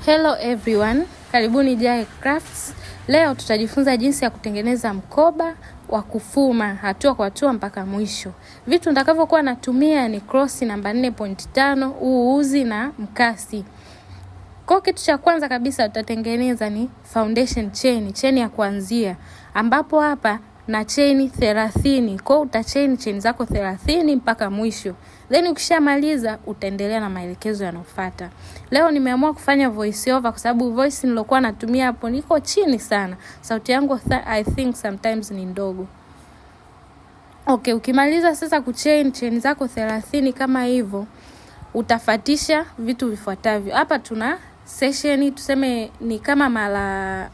Hello everyone, karibuni Jai Crafts. Leo tutajifunza jinsi ya kutengeneza mkoba wa kufuma hatua kwa hatua mpaka mwisho. Vitu nitakavyokuwa natumia ni cross namba 4.5, uzi na mkasi. Kwa kitu cha kwanza kabisa tutatengeneza ni foundation chain ya kuanzia, ambapo hapa na chain 30. Kwa utachain zako 30 mpaka mwisho. Then ukishamaliza utaendelea na maelekezo yanayofuata. Leo nimeamua kufanya voice over kwa sababu voice nilokuwa natumia hapo niko chini sana. Sauti yangu I think sometimes ni ndogo. Okay, ukimaliza sasa kuchain zako 30 kama hivyo, utafatisha vitu vifuatavyo. Hapa tuna session tuseme ni kama mara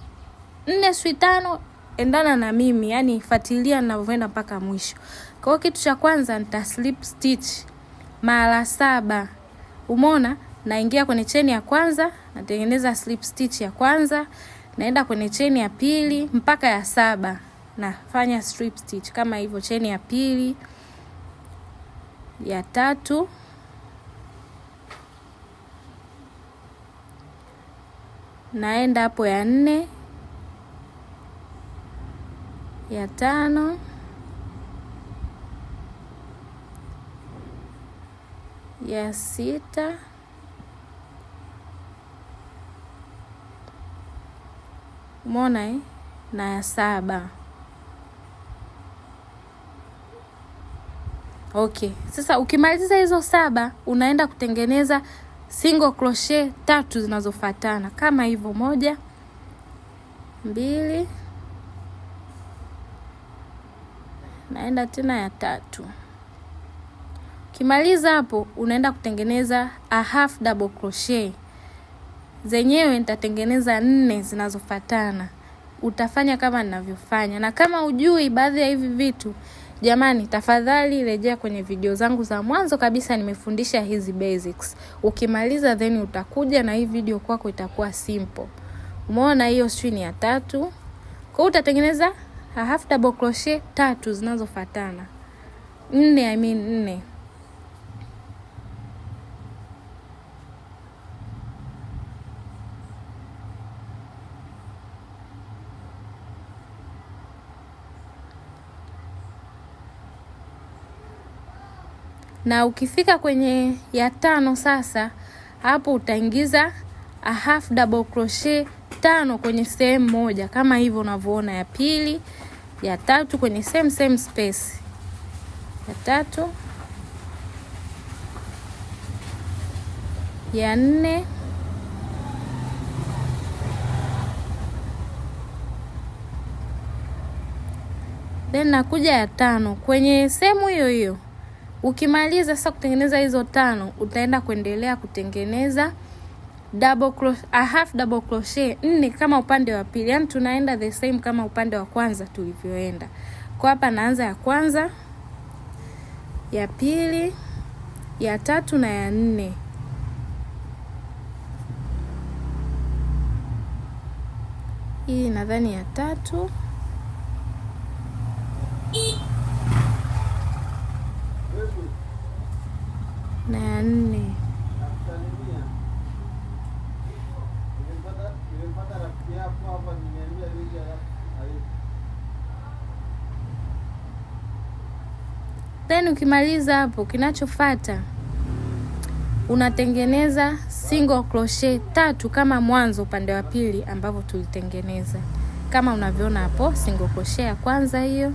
4-5, endana na mimi, yani fuatilia ninavyoenda mpaka mwisho. Kwa hiyo kitu cha kwanza nita slip stitch mara 7. Umeona? Naingia kwenye chain ya kwanza, natengeneza slip stitch ya kwanza, naenda kwenye chain ya pili mpaka ya 7. Nafanya strip stitch kama hivyo, chain ya pili, ya 3, naenda hapo ya 4, ya 5, ya 6, umeona na ya 7. Okay, sasa ukimaliza hizo 7 unaenda kutengeneza single crochet 3 zinazofuatana kama hivyo, 1, 2, naenda tena ya 3. Ukimaliza hapo unaenda kutengeneza a half double crochet. Zenyewe nitatengeneza 4 zinazofuatana. Utafanya kama ninavyofanya. Na kama ujui baadhi ya hivi vitu, jamani tafadhali rejea kwenye video zangu za mwanzo kabisa, nimefundisha hizi basics. Ukimaliza then utakuja na hii video kwako itakuwa simple. Umeona hiyo string ya 3. Kwa hiyo utatengeneza a half double crochet 3 zinazofuatana. 4. Na ukifika kwenye ya 5 sasa, hapo utaingiza a half double crochet 5 kwenye sehemu moja kama hivyo unavyoona, ya pili, ya 3 kwenye same space. Ya 3, ya 4, then nakuja ya 5 kwenye sehemu hiyo hiyo. Ukimaliza sasa kutengeneza hizo 5, utaenda kuendelea kutengeneza double crochet, a half double crochet 4 kama upande wa pili. Yani tunaenda the same kama upande wa kwanza tulivyoenda. Kwa hapa naanza ya kwanza, ya pili, ya 3 na ya 4. Hii nadhani ya 3. Na ya 4. Then ukimaliza hapo, kinachofuata unatengeneza single crochet 3 kama mwanzo upande wa pili ambavyo tulitengeneza. Kama unavyoona hapo, single crochet ya kwanza hiyo,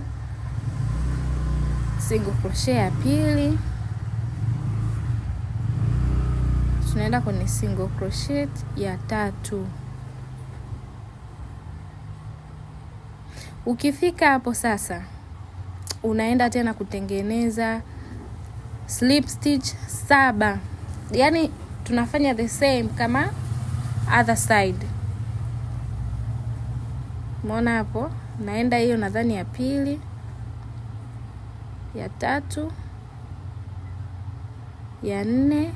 single crochet ya pili, tunaenda kwenye single crochet ya 3. Ukifika hapo sasa, unaenda tena kutengeneza slip stitch 7. Yani tunafanya the same kama other side. Umeona hapo? Naenda hiyo nadhani ya pili, ya 3, ya 4,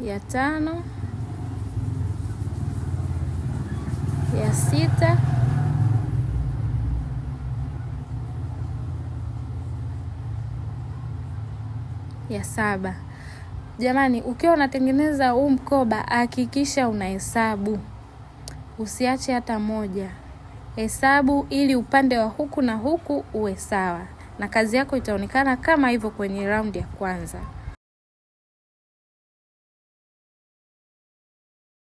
ya 5, ya 6, ya 7. Jamani, ukiwa unatengeneza huu mkoba hakikisha unahesabu. Usiache hata moja. Hesabu ili upande wa huku na huku uwe sawa. Na kazi yako itaonekana kama hivyo kwenye raundi ya kwanza.